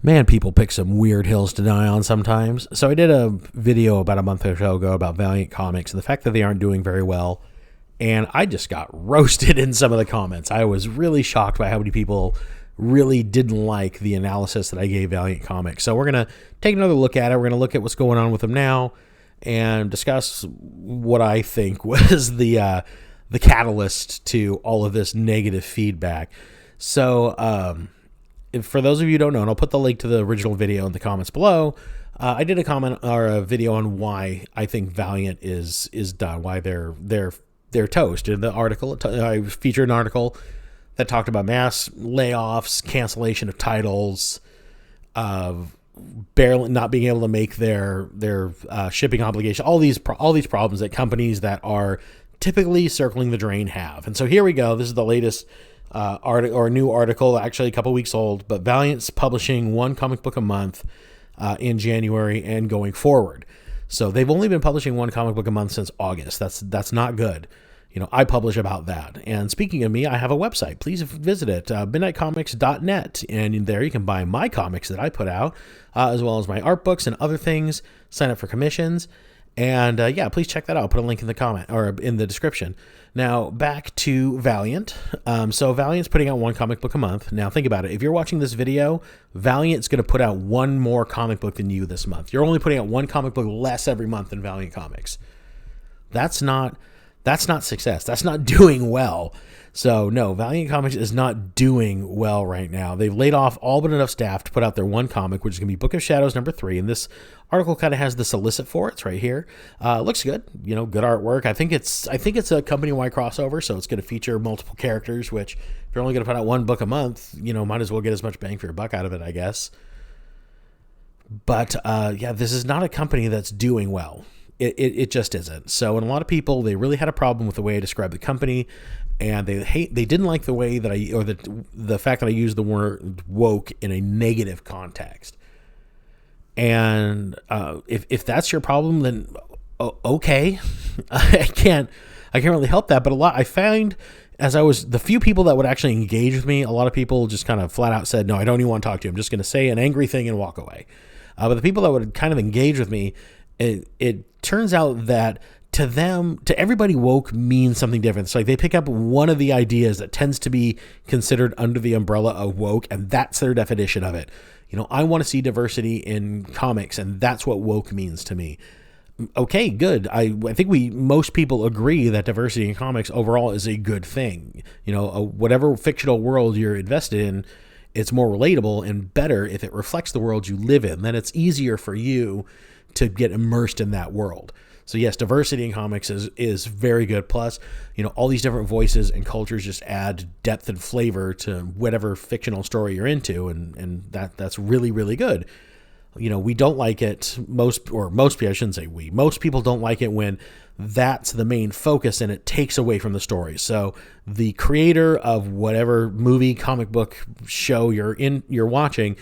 Man, people pick some weird hills to die on sometimes. So I did a video about a month or so ago about Valiant Comics and the fact that they aren't doing very well. And I just got roasted in some of the comments. I was really shocked by how many people really didn't like the analysis that I gave Valiant Comics. So we're going to take another look at it. We're going to look at what's going on with them now and discuss what I think was the catalyst to all of this negative feedback. So, for those of you who don't know, and I'll put the link to the original video in the comments below, I did a comment or a video on why I think Valiant is done, why they're toast. In the article, I featured an article that talked about mass layoffs, cancellation of titles, barely not being able to make their shipping obligation, all these problems that companies that are typically circling the drain have. And so here we go. This is the latest new article, actually a couple weeks old, but Valiant's publishing one comic book a month in January and going forward. So they've only been publishing one comic book a month since August. That's not good. You know, I publish about that. And speaking of me, I have a website. Please visit it, midnightcomics.net. And in there you can buy my comics that I put out, as well as my art books and other things. Sign up for commissions. And yeah, please check that out. I'll put a link in the comment or in the description. Now, back to Valiant. So Valiant's putting out one comic book a month. Now, think about it. If you're watching this video, Valiant's going to put out one more comic book than you this month. You're only putting out one comic book less every month than Valiant Comics. That's not success. That's not doing well. So no, Valiant Comics is not doing well right now. They've laid off all but enough staff to put out their one comic, which is going to be Book of Shadows #3. And this article kind of has the solicit for it. It's right here. Looks good. You know, good artwork. I think it's a company-wide crossover, so it's going to feature multiple characters, which if you're only going to put out one book a month, you know, might as well get as much bang for your buck out of it, I guess. But yeah, this is not a company that's doing well. It just isn't. So, and a lot of people, they really had a problem with the way I described the company, and they didn't like the way that the fact that I used the word woke in a negative context. And if that's your problem, then okay, I can't really help that. But I find the few people that would actually engage with me, a lot of people just kind of flat out said, no, I don't even want to talk to you. I'm just going to say an angry thing and walk away. But the people that would kind of engage with me, it turns out that to everybody, woke means something different. It's like they pick up one of the ideas that tends to be considered under the umbrella of woke, and that's their definition of it. You know, I want to see diversity in comics, and that's what woke means to me. Okay, good. I think most people agree that diversity in comics overall is a good thing. You know, whatever fictional world you're invested in, it's more relatable and better if it reflects the world you live in. Then it's easier for you to get immersed in that world. So yes, diversity in comics is very good. Plus, you know, all these different voices and cultures just add depth and flavor to whatever fictional story you're into, and that's really, really good. You know, we don't like it, most people, I shouldn't say we, most people don't like it when that's the main focus and it takes away from the story. So the creator of whatever movie, comic book, show you're watching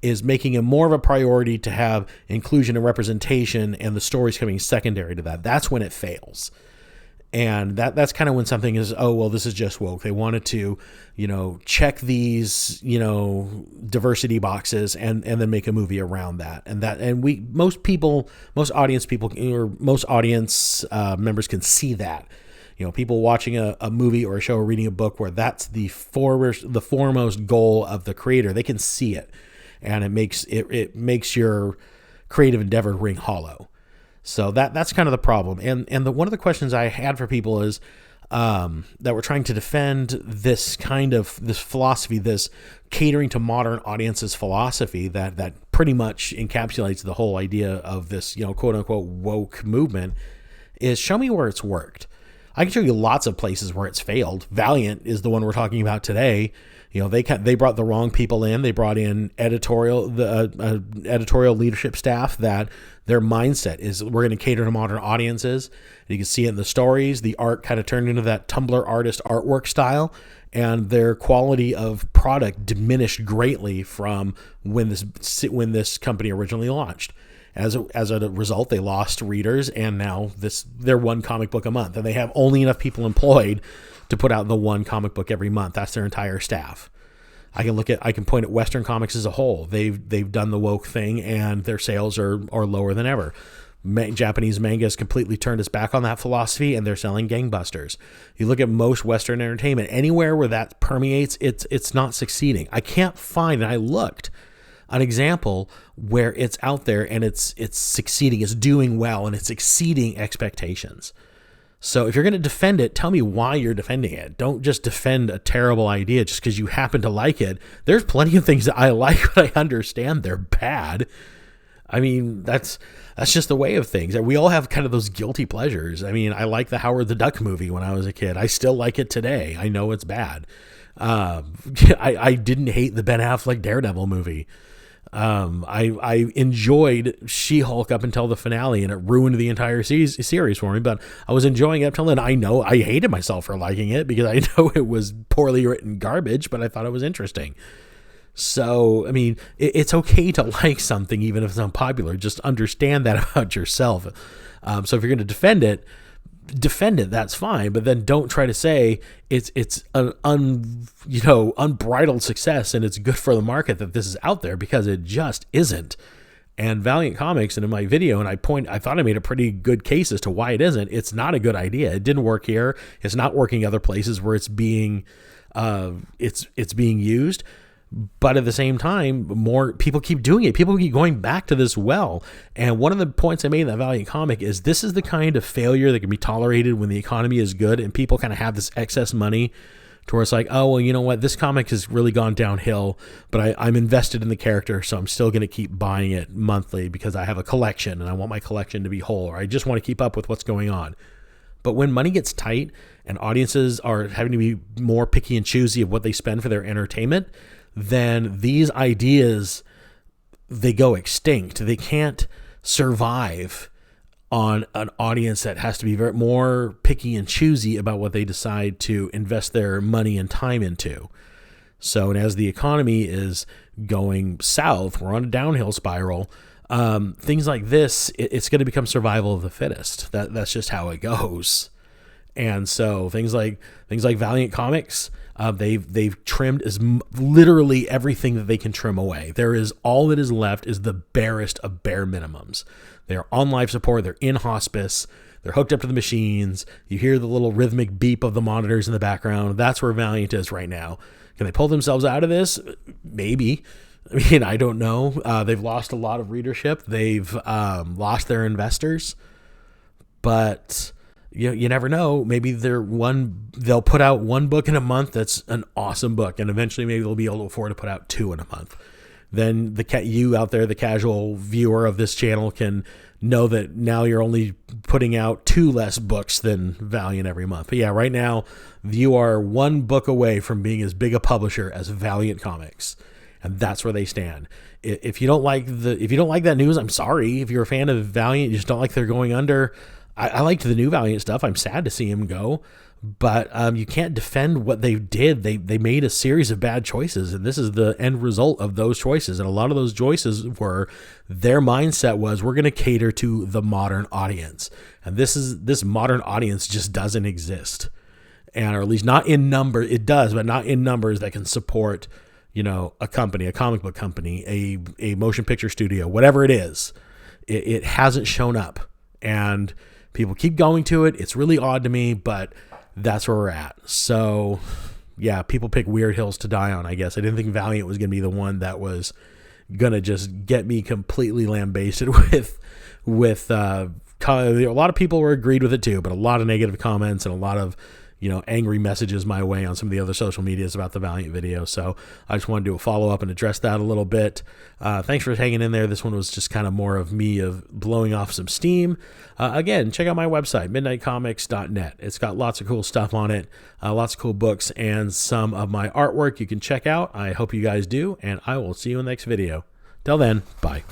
is making it more of a priority to have inclusion and representation, and the story's coming secondary to that. That's when it fails. And that's kind of when something is, oh, well, this is just woke. They wanted to, you know, check these, you know, diversity boxes and then make a movie around that. And most audience members can see that. You know, people watching a movie or a show or reading a book where that's the foremost goal of the creator, they can see it. And it makes your creative endeavor ring hollow. So that's kind of the problem. And one of the questions I had for people is that we're trying to defend this philosophy, this catering to modern audiences philosophy that pretty much encapsulates the whole idea of this, you know, quote unquote woke movement, is show me where it's worked. I can show you lots of places where it's failed. Valiant is the one we're talking about today. You know, they brought the wrong people in. They brought in editorial leadership staff that their mindset is we're going to cater to modern audiences. And you can see it in the stories. The art kind of turned into that Tumblr artist artwork style, and their quality of product diminished greatly from when this company originally launched. As a result, they lost readers, and now they're one comic book a month, and they have only enough people employed to put out the one comic book every month. That's their entire staff. I can point at Western comics as a whole. They've done the woke thing, and their sales are lower than ever. Japanese manga has completely turned its back on that philosophy, and they're selling gangbusters. You look at most Western entertainment, anywhere where that permeates, it's not succeeding. I can't find, and I looked, an example where it's out there and it's succeeding, it's doing well, and it's exceeding expectations. So if you're going to defend it, tell me why you're defending it. Don't just defend a terrible idea just because you happen to like it. There's plenty of things that I like, but I understand they're bad. I mean, that's just the way of things. We all have kind of those guilty pleasures. I mean, I like the Howard the Duck movie when I was a kid. I still like it today. I know it's bad. I didn't hate the Ben Affleck Daredevil movie. I enjoyed She-Hulk up until the finale, and it ruined the entire series for me, but I was enjoying it up till then. I know I hated myself for liking it because I know it was poorly written garbage, but I thought it was interesting. So, I mean, it's okay to like something even if it's unpopular. Just understand that about yourself. So if you're going to defend it, that's fine, but then don't try to say it's an unbridled success and it's good for the market that this is out there, because it just isn't. And Valiant Comics, and in my video, and I thought I made a pretty good case as to why it isn't. It's not a good idea. It didn't work here. It's not working other places where it's being used. But at the same time, more people keep doing it. People keep going back to this well. And one of the points I made in that Valiant comic is this is the kind of failure that can be tolerated when the economy is good and people kind of have this excess money to where it's like, oh, well, you know what? This comic has really gone downhill, but I'm invested in the character, so I'm still going to keep buying it monthly because I have a collection and I want my collection to be whole, or I just want to keep up with what's going on. But when money gets tight and audiences are having to be more picky and choosy of what they spend for their entertainment, then these ideas, they go extinct. They can't survive on an audience that has to be very more picky and choosy about what they decide to invest their money and time into. So, and as the economy is going south, we're on a downhill spiral. Things like this, it's going to become survival of the fittest. That's just how it goes. And so things like Valiant Comics, they've trimmed literally everything that they can trim away. All that is left is the barest of bare minimums. They're on life support. They're in hospice. They're hooked up to the machines. You hear the little rhythmic beep of the monitors in the background. That's where Valiant is right now. Can they pull themselves out of this? Maybe. I mean, I don't know. They've lost a lot of readership. They've lost their investors, but you never know. Maybe they'll put out one book in a month that's an awesome book, and eventually maybe they'll be able to afford to put out 2 in a month. Then you out there, the casual viewer of this channel, can know that now you're only putting out 2 less books than Valiant every month. But yeah, right now you are 1 book away from being as big a publisher as Valiant Comics, and that's where they stand. If you don't like that news, I'm sorry. If you're a fan of Valiant, you just don't like they're going under. I liked the new Valiant stuff. I'm sad to see him go, but you can't defend what they did. They made a series of bad choices, and this is the end result of those choices. And a lot of those choices were, their mindset was, we're going to cater to the modern audience, and this modern audience just doesn't exist, and or at least not in number. It does, but not in numbers that can support, a company, a comic book company, a motion picture studio, whatever it is. It hasn't shown up, and people keep going to it. It's really odd to me, but that's where we're at. So, yeah, people pick weird hills to die on, I guess. I didn't think Valiant was going to be the one that was going to just get me completely lambasted with a lot of people were agreed with it too, but a lot of negative comments and a lot of angry messages my way on some of the other social medias about the Valiant video. So I just wanted to do a follow-up and address that a little bit. Thanks for hanging in there. This one was just kind of more of me of blowing off some steam. Again, check out my website, midnightcomics.net. It's got lots of cool stuff on it, lots of cool books, and some of my artwork you can check out. I hope you guys do, and I will see you in the next video. Till then, bye.